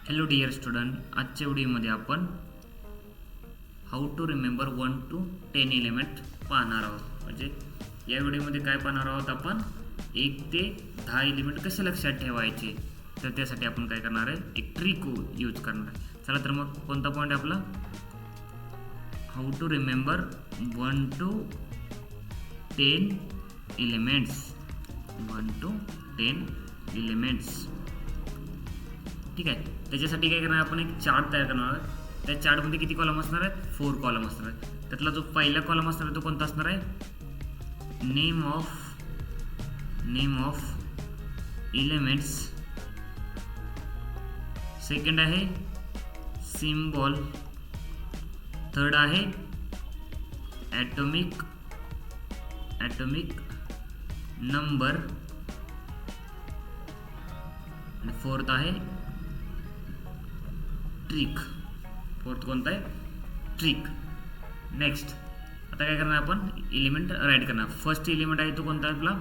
Hello dear student, आजच्या व्हिडिओमध्ये आपण how to remember 1 to 10 element पाहणार आहोत. म्हणजे या व्हिडिओमध्ये काय पाहणार आहोत, आपण 1 ते 10 एलिमेंट कसे लक्षात ठेवायचे. तर त्यासाठी आपण काय करणार आहे, एक ट्रिक यूज करणार आहे. चला तर मग कोणता पॉईंट आपला, how to remember 1 to 10 elements. 1 to 10 elements. ठीक आहे. त्याच्यासाठी काय करणार, आपण एक चार्ट तयार करणार आहे. त्या चार्टमध्ये किती कॉलम असणार आहेत, 4 कॉलम असणार आहेत. त्यातला जो पहिला कॉलम असणार आहे तो कोणता असणार आहे, नेम ऑफ एलिमेंट्स. सेकंड आहे सिम्बॉल. थर्ड आहे ॲटॉमिक नंबर. आणि फोर्थ आहे ट्रिक. फोर्थ कोणता आहे, ट्रिक. नेक्स्ट आता काय करणार, आपण एलिमेंट राईट करणार. फर्स्ट एलिमेंट आहे तो कोणता आहे आपला,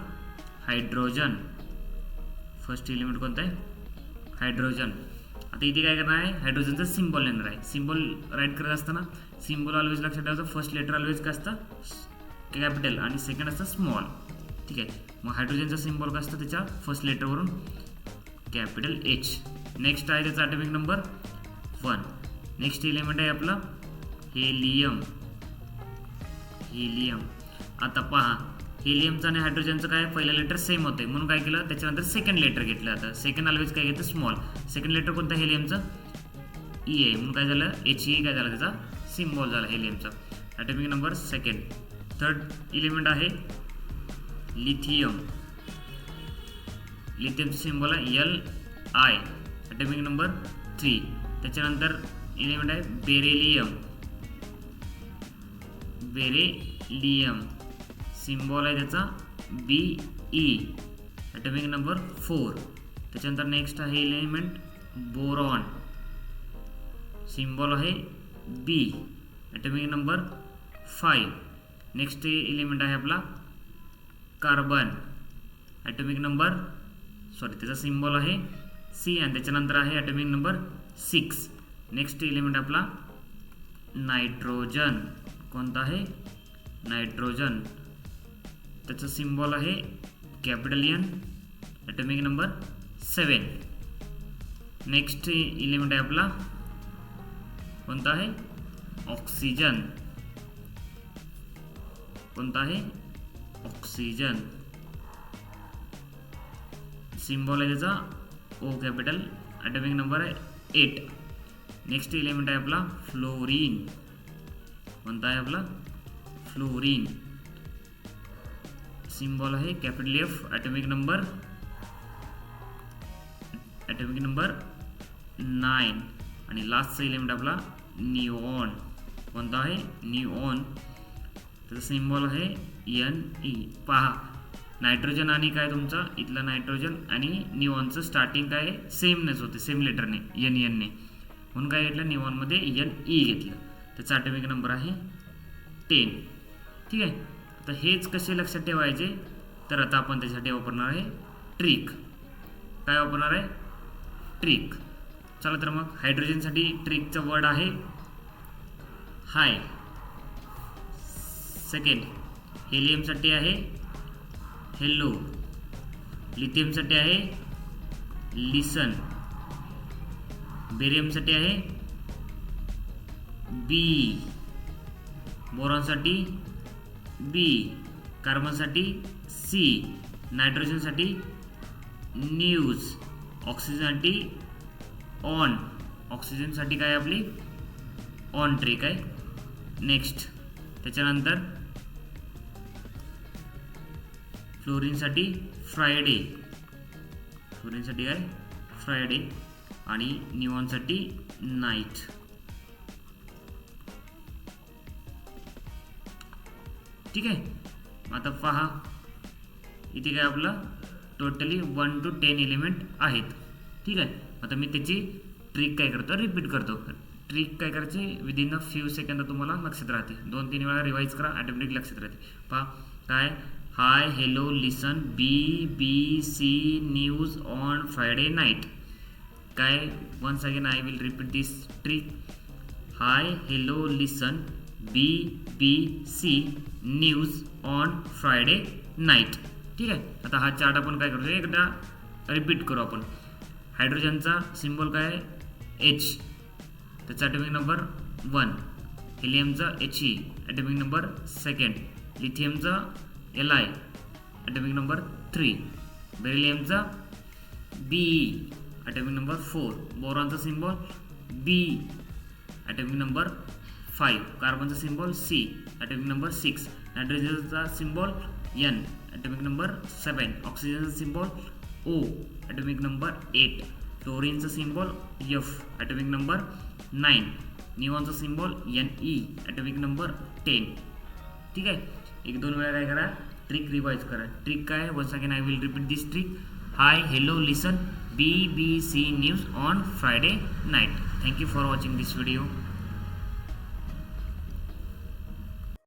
हायड्रोजन. फर्स्ट एलिमेंट कोणता आहे, हायड्रोजन. आता इथे काय करणार आहे, हायड्रोजनचा सिम्बॉल येणार आहे. सिम्बॉल राईट करत असताना सिम्बॉल ऑलवेज लक्षात ठेवायचं. फर्स्ट लेटर ऑलवेज काय असतं, कॅपिटल, आणि सेकंड असतं स्मॉल. ठीक आहे. मग हायड्रोजनचा सिम्बॉल काय असतं, त्याच्या फर्स्ट लेटरवरून कॅपिटल एच. नेक्स्ट आहे त्याचा ॲटॉमिक नंबर 1. नेक्स्ट एलिमेंट आहे आपला हेलियम. आता पहा, हेलियमचं आणि हायड्रोजनचं काय, पहिलं लेटर सेम होते म्हणून काय केलं, त्याच्यानंतर सेकंड लेटर घेतलं. आता सेकंड ऑलवेज काय घेतं, स्मॉल. सेकंड लेटर कोणतं, हेलियमचं ई आहे म्हणून काय झालं, एच ई काय झालं, त्याचा सिम्बॉल झाला हेलियमचा. Atomic number 2. थर्ड एलिमेंट आहे लिथियम. लिथियमचं सिम्बॉल आहे एल आय. Atomic number 3. त्याच्यानंतर एलिमेंट आहे बेरेलियम. सिम्बॉल आहे त्याचा बी ई. Atomic number 4. त्याच्यानंतर नेक्स्ट आहे एलिमेंट बोरॉन. सिम्बॉल आहे B. Atomic number 5. Next element आहे आपला कार्बन. ॲटॉमिक नंबर त्याचा सिम्बॉल आहे सी, आणि त्याच्यानंतर आहे ॲटॉमिक नंबर 6. नेक्स्ट एलिमेंट आपला नायट्रोजन. कोणता आहे, नायट्रोजन. त्याचं सिम्बॉल आहे capital N. Atomic number 7. Next element आहे आपला कोणता आहे, ऑक्सिजन. कोणता आहे, ऑक्सिजन. सिम्बॉल आहे त्याचा ओ कॅपिटल. ॲटॉमिक नंबर आहे 8. नेक्स्ट एलिमेंट आहे आपला फ्लोरीन. कोणता आहे आपला, फ्लोरीन. सिम्बॉल आहे कॅपिटल एफ. Atomic number 9. आणि लास्टचा एलिमेंट आपला निऑन. कोणता आहे, निऑन. त्याचा सिम्बॉल आहे एन ई. पहा, नायट्रोजन आणि काय तुमचा इथला नायट्रोजन आणि निऑनचं स्टार्टिंग काय सेमनेच होते, सेम लेटरने एन एनने, म्हणून काय घेतलं, निऑनमध्ये एन ई घेतलं. त्याचा ॲटॉमिक नंबर आहे 10. ठीक आहे. आता हेच कसे लक्षात ठेवायचे, तर आता आपण त्यासाठी वापरणार आहे ट्रिक. काय वापरणार आहे, ट्रिक. चला तर मग हायड्रोजनसाठी ट्रिकचा वर्ड आहे हाय. सेकंड हेलियमसाठी आहे हेलो. लिथियमसाठी आहे लिसन. बेरियमसाठी आहे बी. बोरॉनसाठी बी. कार्बनसाठी सी. नायट्रोजनसाठी न्यूज. ऑक्सिजनसाठी ऑन. ऑक्सिजनसाठी काय आपली ऑन ट्रिक आहे. नेक्स्ट त्याच्यानंतर फ्लोरीनसाठी फ्रायडे. फ्लोरीनसाठी काय, फ्रायडे. आणि निऑनसाठी नाईट. ठीक आहे. आता पहा, इथे काय आपलं टोटली 1 to 10 एलिमेंट आहेत. ठीक आहे. आता मी त्याची ट्रिक काय करतो, रिपीट करतो. ट्रिक काय करायची, विदिन अ फ्यू सेकंद तुम्हाला लक्षात राहते. 2-3 वेळा रिवाईज करा, ॲटोमॅटिक लक्षात राहते. पहा काय, hi, hello, listen, B, C, news, on, Friday, night. काय once again I will repeat this trick. Hi hello listen BBC news on Friday night. ठीक आहे. आता हा चार्ट आपण काय करू एकदा रिपीट करू आपण. हायड्रोजनचा सिम्बॉल काय आहे H, त्याचा ॲटॉमिक नंबर 1. हेलियमचा He, ॲटॉमिक नंबर 2. लिथियमचा Li, ॲटॉमिक नंबर 3. बेरिलियमचा Be, ॲटॉमिक नंबर 4. बोरॉनचा सिम्बॉल B, ॲटॉमिक नंबर 5. कार्बनचा सिम्बॉल C, ॲटॉमिक नंबर 6. नायट्रोजनचा सिम्बॉल N, ॲटॉमिक नंबर 7. ऑक्सिजनचा सिम्बॉल O, ॲटॉमिक नंबर 8. फ्लोरीनचा सिम्बॉल F, ॲटॉमिक नंबर 9. निऑनचा symbol Ne, atomic number 10. ठीक आहे. 1-2 वेळा काय करा ट्रिक रिवाइज करा. ट्रिक काय once again I will repeat this trick. Hi hello listen BBC news on Friday night. Thank you for watching this video.